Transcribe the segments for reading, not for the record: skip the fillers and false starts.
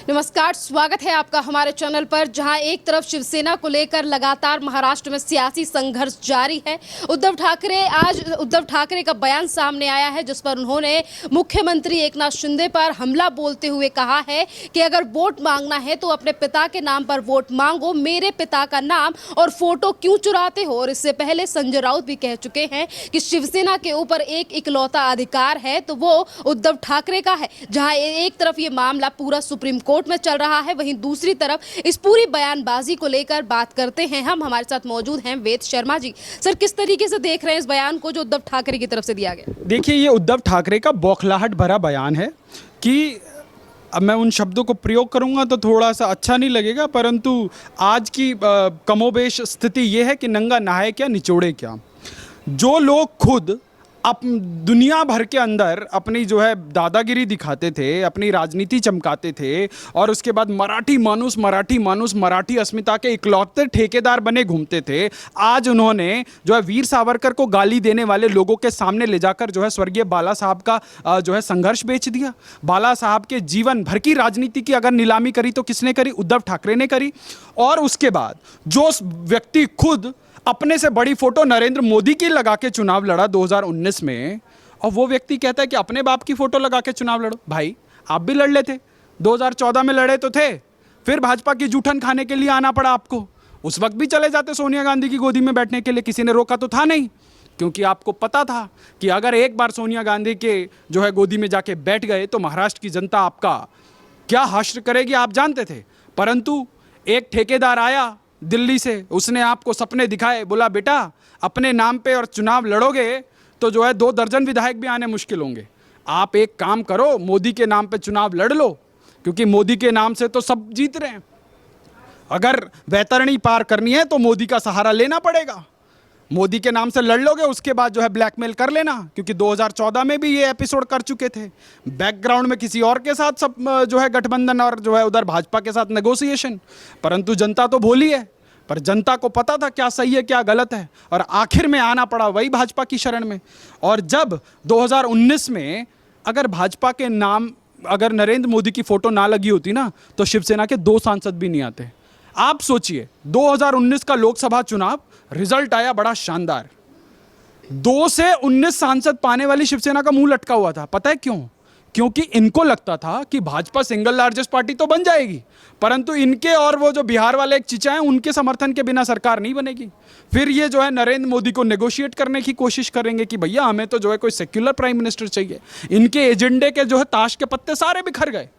नमस्कार, स्वागत है आपका हमारे चैनल पर, जहां एक तरफ शिवसेना को लेकर लगातार महाराष्ट्र में सियासी संघर्ष जारी है। उद्धव ठाकरे का बयान सामने आया है, जिस पर उन्होंने मुख्यमंत्री एकनाथ शिंदे पर हमला बोलते हुए कहा है कि अगर वोट मांगना है तो अपने पिता के नाम पर वोट मांगो, मेरे पिता का नाम और फोटो क्यों चुराते हो। और इससे पहले संजय राउत भी कह चुके हैं कि शिवसेना के ऊपर एक इकलौता अधिकार है तो वो उद्धव ठाकरे का है। जहां एक तरफ ये मामला पूरा सुप्रीम कोर्ट में चल रहा है, वहीं दूसरी तरफ इस पूरी बयानबाजी को लेकर बात करते हैं हम। हमारे साथ मौजूद हैं वेद शर्मा जी। सर, किस तरीके से देख रहे हैं इस बयान को जो उद्धव ठाकरे की तरफ से दिया गया? देखिए, ये उद्धव ठाकरे का बौखलाहट भरा बयान है कि अब मैं उन शब्दों को प्रयोग करूंगा तो थोड़ा सा अच्छा नहीं लगेगा, परंतु आज की कमोबेश स्थिति ये है कि नंगा नहाए क्या निचोड़े क्या। जो लोग खुद दुनिया भर के अंदर अपनी जो है दादागिरी दिखाते थे, अपनी राजनीति चमकाते थे और उसके बाद मराठी अस्मिता के इकलौते ठेकेदार बने घूमते थे, आज उन्होंने जो है वीर सावरकर को गाली देने वाले लोगों के सामने ले जाकर जो है स्वर्गीय बाला साहब का जो है संघर्ष बेच दिया। बाला साहब के जीवन भर की राजनीति की अगर नीलामी करी तो किसने करी? उद्धव ठाकरे ने करी। और उसके बाद जो व्यक्ति खुद अपने से बड़ी फोटो नरेंद्र मोदी की लगा के चुनाव लड़ा 2019 में, और वो व्यक्ति कहता है कि अपने बाप की फोटो लगा के चुनाव लड़ो। भाई, आप भी लड़ लेते, 2014 में लड़े तो थे, फिर भाजपा की जूठन खाने के लिए आना पड़ा आपको। उस वक्त भी चले जाते सोनिया गांधी की गोदी में बैठने के लिए, किसी ने रोका तो था नहीं, क्योंकि आपको पता था कि अगर एक बार सोनिया गांधी के जो है गोदी में जाके बैठ गए तो महाराष्ट्र की जनता आपका क्या हश्र करेगी, आप जानते थे। परंतु एक ठेकेदार आया दिल्ली से, उसने आपको सपने दिखाए, बोला बेटा अपने नाम पे और चुनाव लड़ोगे तो जो है 2 दर्जन विधायक भी आने मुश्किल होंगे। आप एक काम करो, मोदी के नाम पे चुनाव लड़ लो, क्योंकि मोदी के नाम से तो सब जीत रहे हैं। अगर वैतरणी पार करनी है तो मोदी का सहारा लेना पड़ेगा। मोदी के नाम से लड़ लोगे, उसके बाद जो है ब्लैकमेल कर लेना, क्योंकि 2014 में भी ये एपिसोड कर चुके थे। बैकग्राउंड में किसी और के साथ सब जो है गठबंधन और जो है उधर भाजपा के साथ नेगोशिएशन। परंतु जनता तो भोली है, पर जनता को पता था क्या सही है क्या गलत है, और आखिर में आना पड़ा वही भाजपा की शरण में। और जब 2019 में अगर भाजपा के नाम अगर नरेंद्र मोदी की फोटो ना लगी होती ना, तो शिवसेना के 2 सांसद भी नहीं आते। आप सोचिए, 2019 का लोकसभा चुनाव रिजल्ट आया बड़ा शानदार, 2 से 19 सांसद पाने वाली शिवसेना का मुंह लटका हुआ था। पता है क्यों? क्योंकि इनको लगता था कि भाजपा सिंगल लार्जेस्ट पार्टी तो बन जाएगी, परंतु इनके और वो जो बिहार वाले एक चिचा हैं, उनके समर्थन के बिना सरकार नहीं बनेगी। फिर ये जो है नरेंद्र मोदी को नेगोशिएट करने की कोशिश करेंगे कि भैया हमें तो जो है कोई सेक्युलर प्राइम मिनिस्टर चाहिए। इनके एजेंडे के जो है ताश के पत्ते सारे बिखर गए।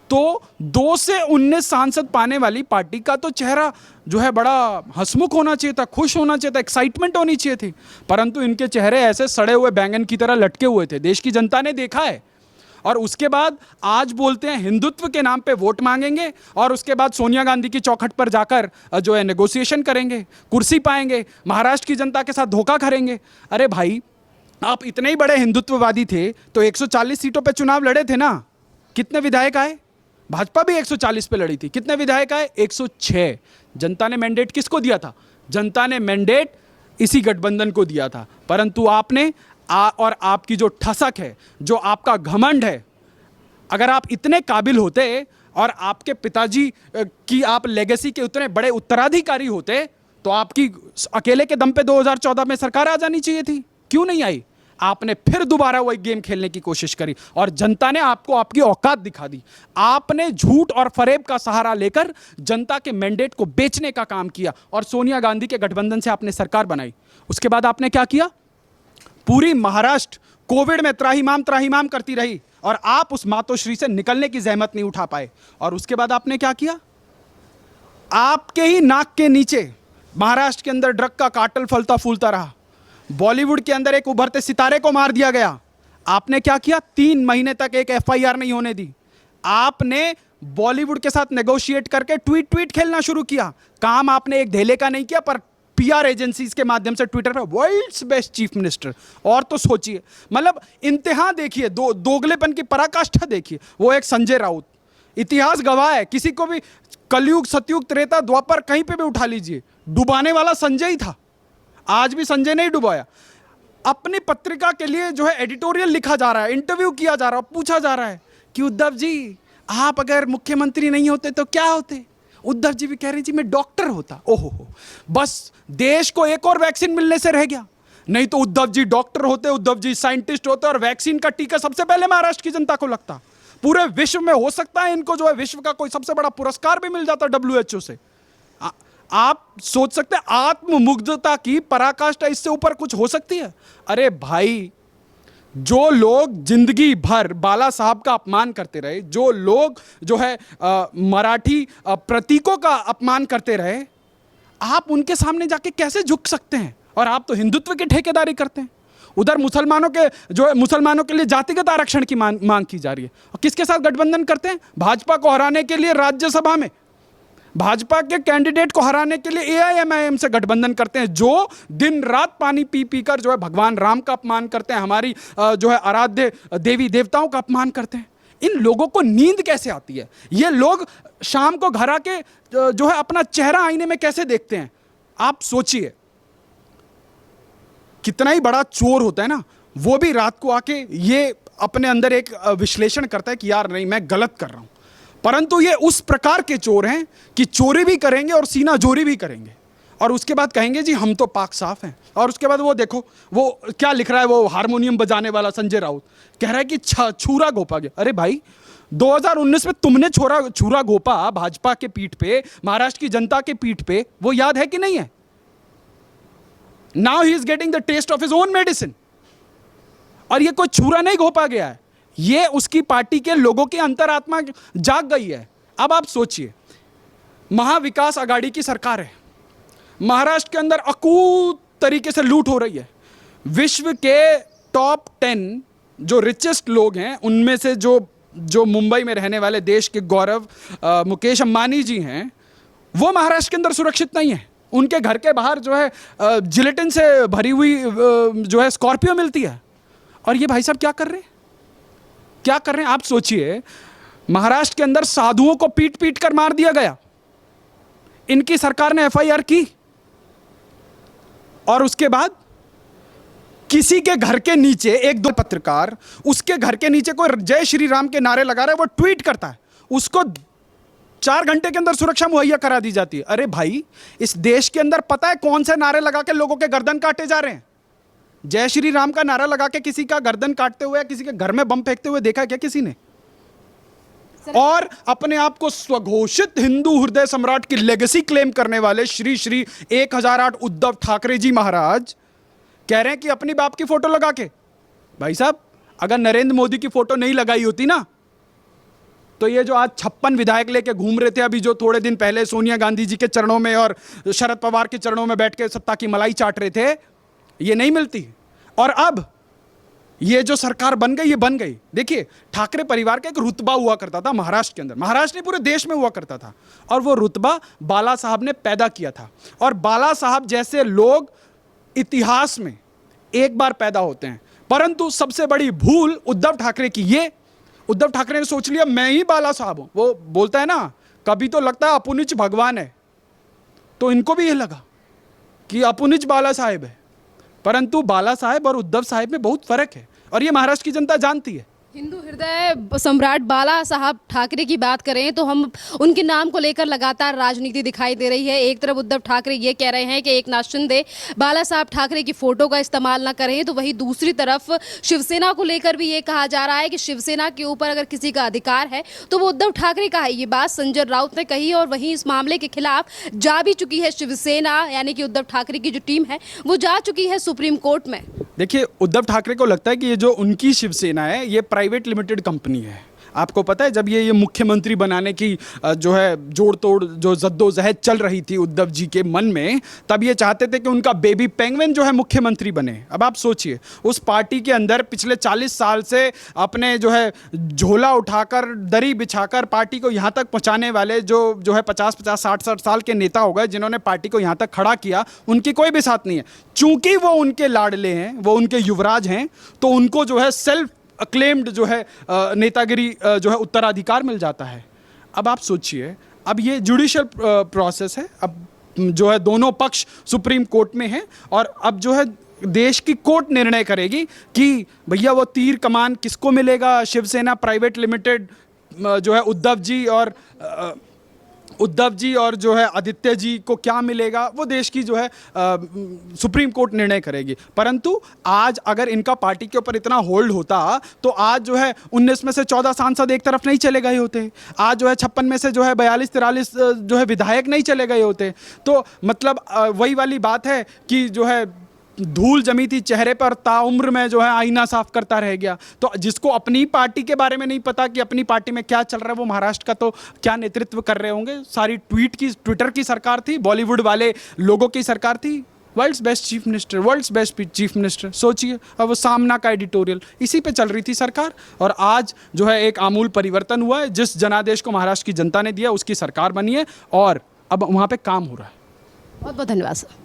तो 2 से 19 सांसद पाने वाली पार्टी का तो चेहरा जो है बड़ा हंसमुख होना चाहिए था, खुश होना चाहिए था, एक्साइटमेंट होनी चाहिए थी, परंतु इनके चेहरे ऐसे सड़े हुए बैंगन की तरह लटके हुए थे। देश की जनता ने देखा है। और उसके बाद आज बोलते हैं हिंदुत्व के नाम पे वोट मांगेंगे, और उसके बाद सोनिया गांधी की चौखट पर जाकर जो है नेगोशिएशन करेंगे, कुर्सी पाएंगे, महाराष्ट्र की जनता के साथ धोखा करेंगे। अरे भाई, आप इतने ही बड़े हिंदुत्ववादी थे तो 140 सीटों पे चुनाव लड़े थे ना, कितने विधायक आए? भाजपा भी 140 पे लड़ी थी, कितने विधायक आए? 106। जनता ने मैंडेट किसको दिया था? जनता ने मैंडेट इसी गठबंधन को दिया था। परंतु आपने और आपकी जो ठसक है, जो आपका घमंड है, अगर आप इतने काबिल होते और आपके पिताजी की आप लेगेसी के उतने बड़े उत्तराधिकारी होते तो आपकी अकेले के दम पे 2014 में सरकार आ जानी चाहिए थी। क्यों नहीं आई? आपने फिर दोबारा वही गेम खेलने की कोशिश करी और जनता ने आपको आपकी औकात दिखा दी। आपने झूठ और फरेब का सहारा लेकर जनता के मैंडेट को बेचने का काम किया और सोनिया गांधी के गठबंधन से आपने सरकार बनाई। उसके बाद आपने क्या किया? पूरी महाराष्ट्र कोविड में त्राहिमाम करती रही और आप उस मातोश्री से निकलने की जहमत नहीं उठा पाए। और उसके बाद आपने क्या किया? आपके ही नाक के नीचे महाराष्ट्र के अंदर ड्रग का कार्टेल फलता फूलता रहा। बॉलीवुड के अंदर एक उभरते सितारे को मार दिया गया। आपने क्या किया? 3 महीने तक एक एफआईआर नहीं होने दी। आपने बॉलीवुड के साथ नेगोशिएट करके ट्वीट खेलना शुरू किया। काम आपने एक धेले का नहीं किया, पर पीआर एजेंसीज के माध्यम से ट्विटर पर वर्ल्ड्स बेस्ट चीफ मिनिस्टर। और तो सोचिए, मतलब इंतहा देखिए, दोगलेपन की पराकाष्ठा देखिए। वो एक संजय राउत, इतिहास गवाह है, किसी को भी कलयुग सतयुग त्रेता द्वापर कहीं पे भी उठा लीजिए, डुबाने वाला संजय ही था। आज भी संजय ने ही डुबाया। अपनी पत्रिका के लिए जो है एडिटोरियल लिखा जा रहा है, इंटरव्यू किया जा रहा है, पूछा जा रहा है कि उद्धव जी आप अगर मुख्यमंत्री नहीं होते तो क्या होते? उद्धव जी भी कह रहे जी मैं डॉक्टर होता। ओहो हो, बस देश को एक और वैक्सीन मिलने से रह गया। नहीं तो उद्धव जी डॉक्टर होते, उद्धव जी साइंटिस्ट होते और वैक्सीन का टीका सबसे पहले महाराष्ट्र की जनता को लगता। पूरे विश्व में हो सकता है इनको जो है विश्व का कोई सबसे बड़ा पुरस्कार भी मिल जाता WHO से। आप सोच सकते हैं आत्ममुग्धता की पराकाष्ठा इससे ऊपर कुछ हो सकती है? अरे भाई, जो लोग जिंदगी भर बाला साहब का अपमान करते रहे, जो लोग जो है मराठी प्रतीकों का अपमान करते रहे, आप उनके सामने जाके कैसे झुक सकते हैं? और आप तो हिंदुत्व की ठेकेदारी करते हैं। उधर मुसलमानों के जो है मुसलमानों के लिए जातिगत आरक्षण की मांग की जा रही है। और किसके साथ गठबंधन करते हैं? भाजपा को हराने के लिए राज्यसभा में भाजपा के कैंडिडेट को हराने के लिए AIMIM से गठबंधन करते हैं, जो दिन रात पानी पी पी कर जो है भगवान राम का अपमान करते हैं, हमारी जो है आराध्य देवी देवताओं का अपमान करते हैं। इन लोगों को नींद कैसे आती है? ये लोग शाम को घर आके जो है अपना चेहरा आईने में कैसे देखते हैं? आप सोचिए, कितना ही बड़ा चोर होता है ना, वो भी रात को आके ये अपने अंदर एक विश्लेषण करता है कि यार नहीं, मैं गलत कर रहा हूं। परंतु ये उस प्रकार के चोर हैं कि चोरी भी करेंगे और सीना जोरी भी करेंगे, और उसके बाद कहेंगे जी हम तो पाक साफ हैं। और उसके बाद वो देखो वो क्या लिख रहा है, वो हारमोनियम बजाने वाला संजय राउत कह रहा है कि छुरा घोपा गया। अरे भाई, 2019 में तुमने छुरा घोपा भाजपा के पीठ पे, महाराष्ट्र की जनता के पीठ पे, वो याद है कि नहीं है? Now he is getting the test of his own medicine. और ये कोई छुरा नहीं घोपा गया है, ये उसकी पार्टी के लोगों की अंतरात्मा जाग गई है। अब आप सोचिए, महाविकास आघाड़ी की सरकार है, महाराष्ट्र के अंदर अकूत तरीके से लूट हो रही है। विश्व के टॉप 10 जो रिचेस्ट लोग हैं, उनमें से जो मुंबई में रहने वाले देश के गौरव मुकेश अंबानी जी हैं, वो महाराष्ट्र के अंदर सुरक्षित नहीं है। उनके घर के बाहर जो है जिलेटिन से भरी हुई जो है स्कॉर्पियो मिलती है। और ये भाई साहब क्या कर रहे हैं? क्या कर रहे हैं? आप सोचिए, महाराष्ट्र के अंदर साधुओं को पीट पीट कर मार दिया गया, इनकी सरकार ने FIR की, और उसके बाद किसी के घर के नीचे एक दो पत्रकार उसके घर के नीचे कोई जय श्री राम के नारे लगा रहा है, वो ट्वीट करता है, उसको 4 घंटे के अंदर सुरक्षा मुहैया करा दी जाती है। अरे भाई, इस देश के अंदर पता है कौन से नारे लगा के लोगों के गर्दन काटे जा रहे हैं? जय श्री राम का नारा लगा के किसी का गर्दन काटते हुए, किसी के घर में बम फेंकते हुए देखा क्या किसी ने? और अपने आप को स्वघोषित हिंदू हृदय सम्राट की लेगेसी क्लेम करने वाले श्री श्री 1008 उद्धव ठाकरे जी महाराज कह रहे हैं कि अपनी बाप की फोटो लगा के। भाई साहब, अगर नरेंद्र मोदी की फोटो नहीं लगाई होती ना, तो ये जो आज 56 विधायक लेके घूम रहे थे, अभी जो थोड़े दिन पहले सोनिया गांधी जी के चरणों में और शरद पवार के चरणों में बैठ के सत्ता की मलाई चाट रहे थे, ये नहीं मिलती। और अब ये जो सरकार बन गई, ये बन गई। देखिए, ठाकरे परिवार का एक रुतबा हुआ करता था महाराष्ट्र के अंदर, महाराष्ट्र नहीं पूरे देश में हुआ करता था, और वो रुतबा बाला साहब ने पैदा किया था। और बाला साहब जैसे लोग इतिहास में एक बार पैदा होते हैं। परंतु सबसे बड़ी भूल उद्धव ठाकरे की, ये उद्धव ठाकरे ने सोच लिया मैं ही बाला साहब हूं। वो बोलता है ना, कभी तो लगता है अपुनिच भगवान है, तो इनको भी ये लगा कि अपुनिच बाला साहेब है। परंतु बाला साहेब और उद्धव साहेब में बहुत फर्क है, और ये महाराष्ट्र की जनता जानती है। हिंदू हृदय सम्राट बाला साहब ठाकरे की बात करें तो हम उनके नाम को लेकर लगातार राजनीति दिखाई दे रही है। एक तरफ उद्धव ठाकरे ये कह रहे हैं कि एक नाथ शिंदे बाला साहब ठाकरे की फोटो का इस्तेमाल ना करें, तो वहीं दूसरी तरफ शिवसेना को लेकर भी ये कहा जा रहा है कि शिवसेना के ऊपर अगर किसी का अधिकार है तो वो उद्धव ठाकरे का है। ये बात संजय राउत ने कही, और वहीं इस मामले के खिलाफ जा भी चुकी है शिवसेना, यानी कि उद्धव ठाकरे की जो टीम है वो जा चुकी है सुप्रीम कोर्ट में। देखिए, उद्धव ठाकरे को लगता है कि ये जो उनकी शिवसेना है, ये प्राइवेट लिमिटेड कंपनी है। आपको पता है, जब ये मुख्यमंत्री बनाने की जो है जोड़ तोड़ जो जद्दोजहद चल रही थी उद्धव जी के मन में, तब ये चाहते थे कि उनका बेबी पेंगुइन जो है मुख्यमंत्री बने। अब आप सोचिए, उस पार्टी के अंदर पिछले 40 साल से अपने जो है झोला उठाकर, दरी बिछाकर पार्टी को यहाँ तक पहुँचाने वाले जो है 50-50, 60-60 साल के नेता हो गए, जिन्होंने पार्टी को यहाँ तक खड़ा किया, उनकी कोई भी साथ नहीं है। चूंकि वो उनके लाडले हैं, वो उनके युवराज हैं, तो उनको जो है सेल्फ अक्लेम्ड जो है नेतागिरी जो है उत्तराधिकार मिल जाता है। अब आप सोचिए, अब ये जुडिशियल प्रोसेस है, अब जो है दोनों पक्ष सुप्रीम कोर्ट में हैं, और अब जो है देश की कोर्ट निर्णय करेगी कि भैया वो तीर कमान किसको मिलेगा, शिवसेना प्राइवेट लिमिटेड जो है उद्धव जी और जो है आदित्य जी को क्या मिलेगा वो देश की जो है सुप्रीम कोर्ट निर्णय करेगी। परंतु आज अगर इनका पार्टी के ऊपर इतना होल्ड होता तो आज जो है 19 में से 14 सांसद एक तरफ नहीं चले गए होते, आज जो है 56 में से जो है 42-43 जो है विधायक नहीं चले गए होते। तो मतलब वही वाली बात है कि जो है धूल जमी थी चेहरे पर, ताउम्र में जो है आईना साफ करता रह गया। तो जिसको अपनी पार्टी के बारे में नहीं पता कि अपनी पार्टी में क्या चल रहा है, वो महाराष्ट्र का तो क्या नेतृत्व कर रहे होंगे। सारी ट्विटर की सरकार थी, बॉलीवुड वाले लोगों की सरकार थी। वर्ल्ड्स बेस्ट चीफ मिनिस्टर, सोचिए। अब वो सामना का एडिटोरियल, इसी पे चल रही थी सरकार। और आज जो है एक आमूल परिवर्तन हुआ है, जिस जनादेश को महाराष्ट्र की जनता ने दिया उसकी सरकार बनी है और अब वहाँ पे काम हो रहा है। बहुत बहुत धन्यवाद सर।